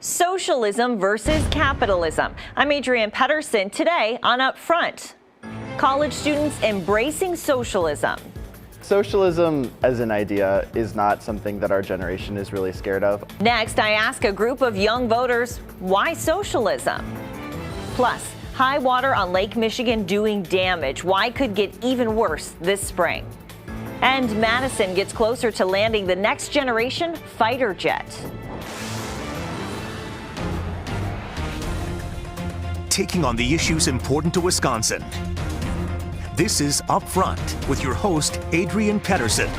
Socialism versus capitalism. I'm Adrienne Pedersen. Today on Upfront, college students embracing socialism. Socialism as an idea is not something that our generation is really scared of. Next, I ask a group of young voters, why socialism? Plus, high water on Lake Michigan doing damage. Why could get even worse this spring? And Madison gets closer to landing the next generation fighter jet. Taking on the issues important to Wisconsin. This is Upfront with your host, Adrienne Pedersen.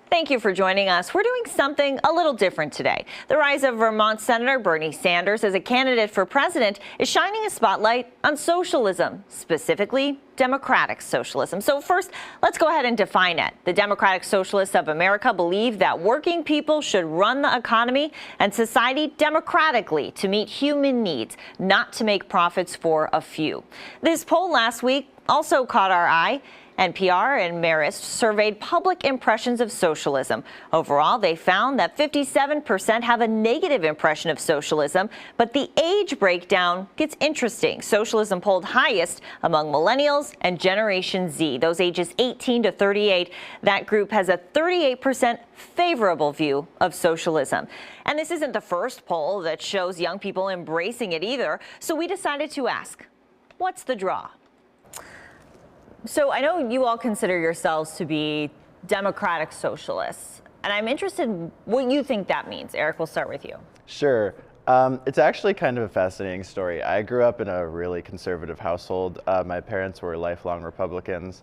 Thank you for joining us. We're doing something a little different today. The rise of Vermont Senator Bernie Sanders as a candidate for president is shining a spotlight on socialism, specifically democratic socialism. So first, let's go ahead and define it. The Democratic Socialists of America believe that working people should run the economy and society democratically to meet human needs, not to make profits for a few. This poll last week also caught our eye. NPR and Marist surveyed public impressions of socialism. Overall, they found that 57% have a negative impression of socialism, but the age breakdown gets interesting. Socialism polled highest among millennials and Generation Z, those ages 18 to 38. That group has a 38% favorable view of socialism. And this isn't the first poll that shows young people embracing it either. So we decided to ask, what's the draw? So I know you all consider yourselves to be democratic socialists, and I'm interested in what you think that means. Eric, we'll start with you. Sure. It's actually kind of a fascinating story. I grew up in a really conservative household. My parents were lifelong Republicans.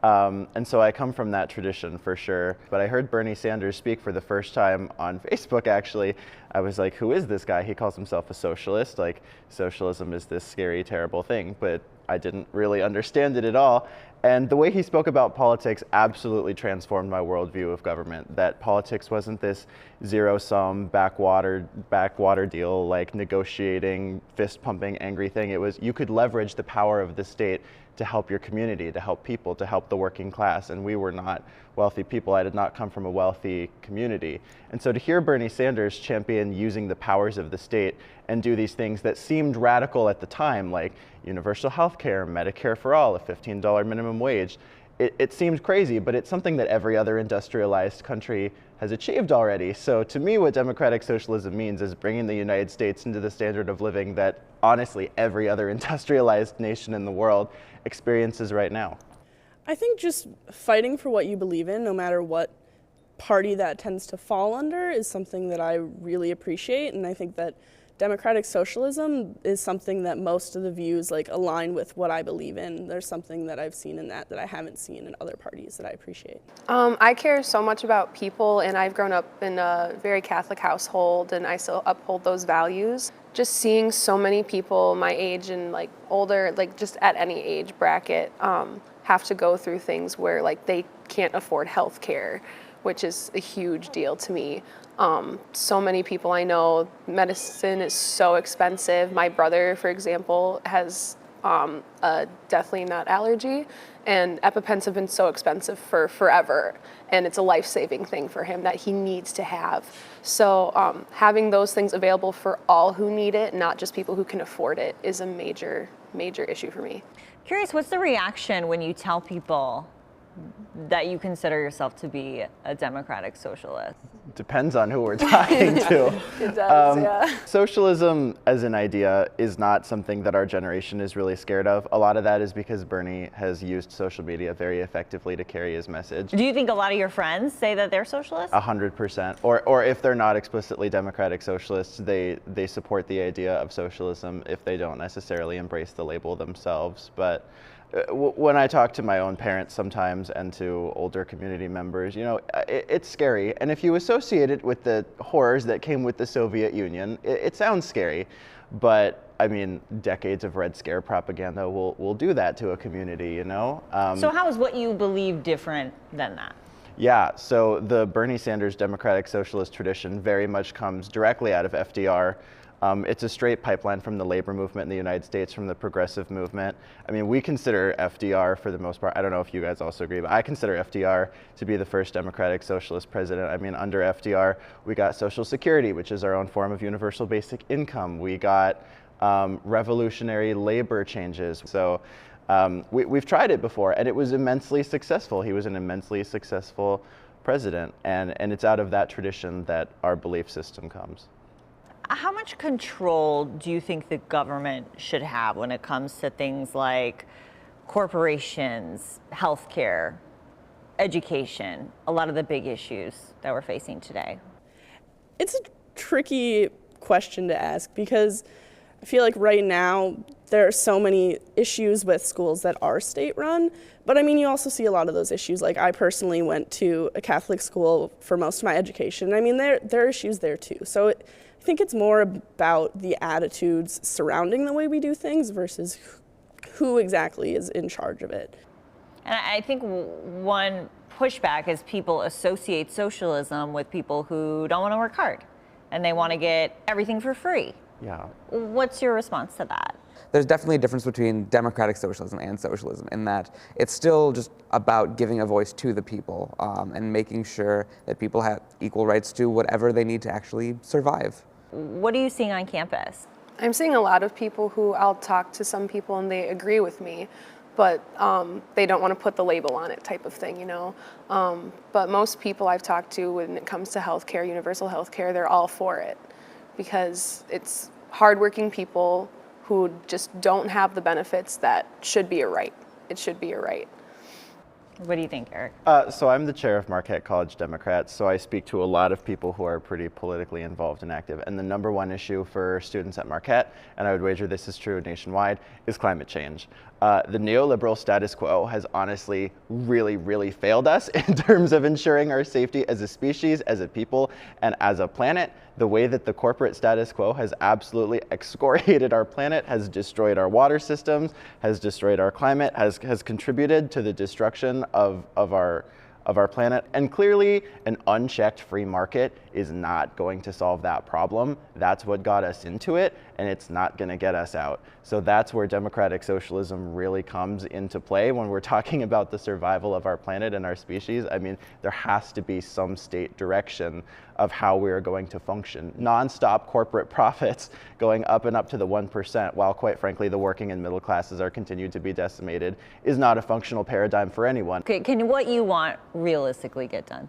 And so I come from that tradition for sure. But I heard Bernie Sanders speak for the first time on Facebook, actually. I was like, who is this guy? He calls himself a socialist. Like, socialism is this scary, terrible thing. But I didn't really understand it at all. And the way he spoke about politics absolutely transformed my worldview of government. That politics wasn't this zero-sum backwater deal, like negotiating, fist-pumping, angry thing. It was, you could leverage the power of the state to help your community, to help people, to help the working class. And we were not wealthy people. I did not come from a wealthy community. And so to hear Bernie Sanders champion using the powers of the state and do these things that seemed radical at the time, like universal health care, Medicare for all, a $15 minimum wage, it seemed crazy, but it's something that every other industrialized country has achieved already. So to me, what democratic socialism means is bringing the United States into the standard of living that honestly every other industrialized nation in the world experiences right now. I think just fighting for what you believe in, no matter what party that tends to fall under, is something that I really appreciate, and I think that democratic socialism is something that most of the views align with what I believe in. There's something that I've seen in that I haven't seen in other parties that I appreciate. I care so much about people, and I've grown up in a very Catholic household, and I still uphold those values. Just seeing so many people my age and older, just at any age bracket, have to go through things where they can't afford health care, which is a huge deal to me. So many people I know, medicine is so expensive. My brother, for example, has a deathly nut allergy, and EpiPens have been so expensive for forever, and it's a life-saving thing for him that he needs to have. So having those things available for all who need it, not just people who can afford it, is a major, major issue for me. Curious, what's the reaction when you tell people that you consider yourself to be a democratic socialist? Depends on who we're talking to. It does, yeah. Socialism as an idea is not something that our generation is really scared of. A lot of that is because Bernie has used social media very effectively to carry his message. Do you think a lot of your friends say that they're socialists? 100%. Or if they're not explicitly democratic socialists, they support the idea of socialism if they don't necessarily embrace the label themselves. But when I talk to my own parents sometimes and to older community members, it's scary. And if you associate it with the horrors that came with the Soviet Union, it sounds scary. But I mean, decades of Red Scare propaganda will do that to a community, So how is what you believe different than that? Yeah, so the Bernie Sanders democratic socialist tradition very much comes directly out of FDR. It's a straight pipeline from the labor movement in the United States, from the progressive movement. I mean, we consider FDR for the most part, I don't know if you guys also agree, but I consider FDR to be the first democratic socialist president. I mean, under FDR, we got Social Security, which is our own form of universal basic income. We got revolutionary labor changes. So we've tried it before, and it was immensely successful. He was an immensely successful president, and it's out of that tradition that our belief system comes. How much control do you think the government should have when it comes to things like corporations, healthcare, education, a lot of the big issues that we're facing today? It's a tricky question to ask because I feel like right now there are so many issues with schools that are state-run, but I mean, you also see a lot of those issues. Like, I personally went to a Catholic school for most of my education. I mean, there are issues there too. So I think it's more about the attitudes surrounding the way we do things versus who exactly is in charge of it. And I think one pushback is people associate socialism with people who don't want to work hard and they want to get everything for free. Yeah. What's your response to that? There's definitely a difference between democratic socialism and socialism in that it's still just about giving a voice to the people and making sure that people have equal rights to whatever they need to actually survive. What are you seeing on campus? I'm seeing a lot of people who I'll talk to some people and they agree with me, but they don't want to put the label on it type of thing, you know. But most people I've talked to when it comes to healthcare, universal healthcare, they're all for it because it's hardworking people who just don't have the benefits that should be a right. It should be a right. What do you think, Eric? So I'm the chair of Marquette College Democrats, so I speak to a lot of people who are pretty politically involved and active. And the number one issue for students at Marquette, and I would wager this is true nationwide, is climate change. The neoliberal status quo has honestly really failed us in terms of ensuring our safety as a species, as a people, and as a planet. The way that the corporate status quo has absolutely excoriated our planet, has destroyed our water systems, has destroyed our climate, has contributed to the destruction of our planet. And clearly, an unchecked free market is not going to solve that problem. That's what got us into it, and it's not going to get us out. So that's where democratic socialism really comes into play when we're talking about the survival of our planet and our species. I mean, there has to be some state direction of how we're going to function. Non-stop corporate profits going up and up to the 1%, while quite frankly the working and middle classes are continued to be decimated, is not a functional paradigm for anyone. Okay, can what you want realistically get done?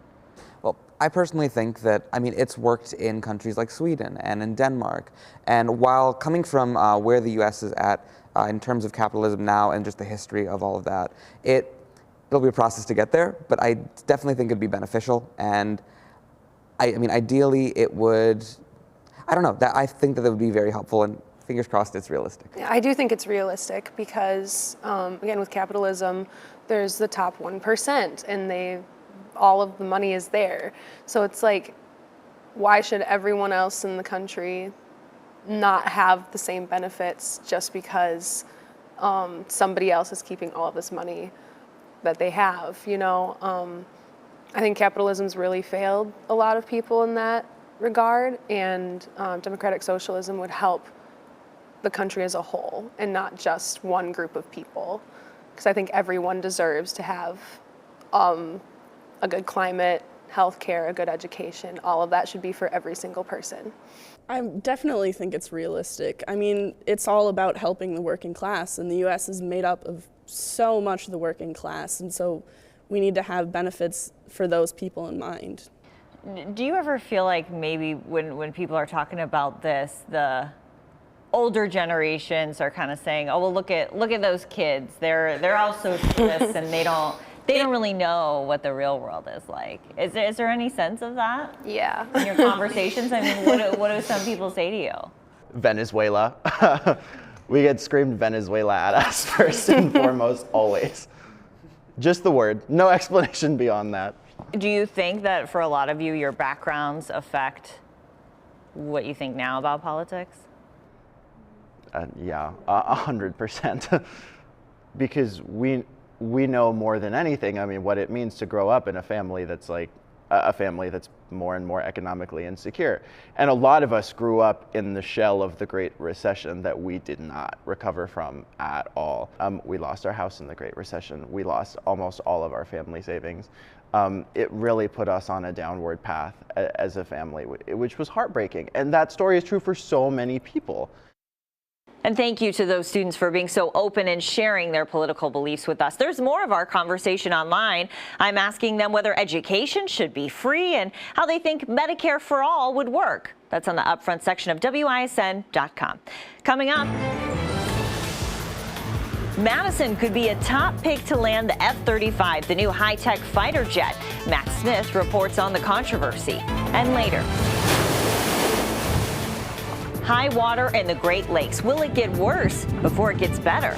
Well, I personally think that, I mean, it's worked in countries like Sweden and in Denmark. And while coming from where the US is at in terms of capitalism now and just the history of all of that, it'll be a process to get there, but I definitely think it'd be beneficial. And I mean, ideally it would, I don't know, I think that it would be very helpful, and fingers crossed it's realistic. I do think it's realistic because, again, with capitalism, there's the top 1%, and all of the money is there. So it's like, why should everyone else in the country not have the same benefits just because somebody else is keeping all of this money that they have, you know? I think capitalism's really failed a lot of people in that regard, and democratic socialism would help the country as a whole and not just one group of people, because I think everyone deserves to have a good climate, healthcare, a good education. All of that should be for every single person. I definitely think it's realistic. I mean, it's all about helping the working class, and the US is made up of so much of the working class, and so we need to have benefits for those people in mind. Do you ever feel like maybe when people are talking about this, the older generations are kind of saying, "Oh, well, look at those kids. They're all socialists and they don't really know what the real world is like." Is there any sense of that? Yeah. In your conversations? I mean, what do some people say to you? Venezuela. We get screamed Venezuela at us first and foremost, always. Just the word, no explanation beyond that. Do you think that for a lot of you, your backgrounds affect what you think now about politics? Yeah, 100%. Because we know more than anything, I mean, what it means to grow up in a family that's like a family that's more and more economically insecure. And a lot of us grew up in the shell of the Great Recession that we did not recover from at all. We lost our house in the Great Recession. We lost almost all of our family savings. It really put us on a downward path as a family, which was heartbreaking. And that story is true for so many people. And thank you to those students for being so open and sharing their political beliefs with us. There's more of our conversation online. I'm asking them whether education should be free and how they think Medicare for all would work. That's on the Upfront section of WISN.com. Coming up, Madison could be a top pick to land the F-35, the new high-tech fighter jet. Matt Smith reports on the controversy. And later, high water in the Great Lakes. Will it get worse before it gets better?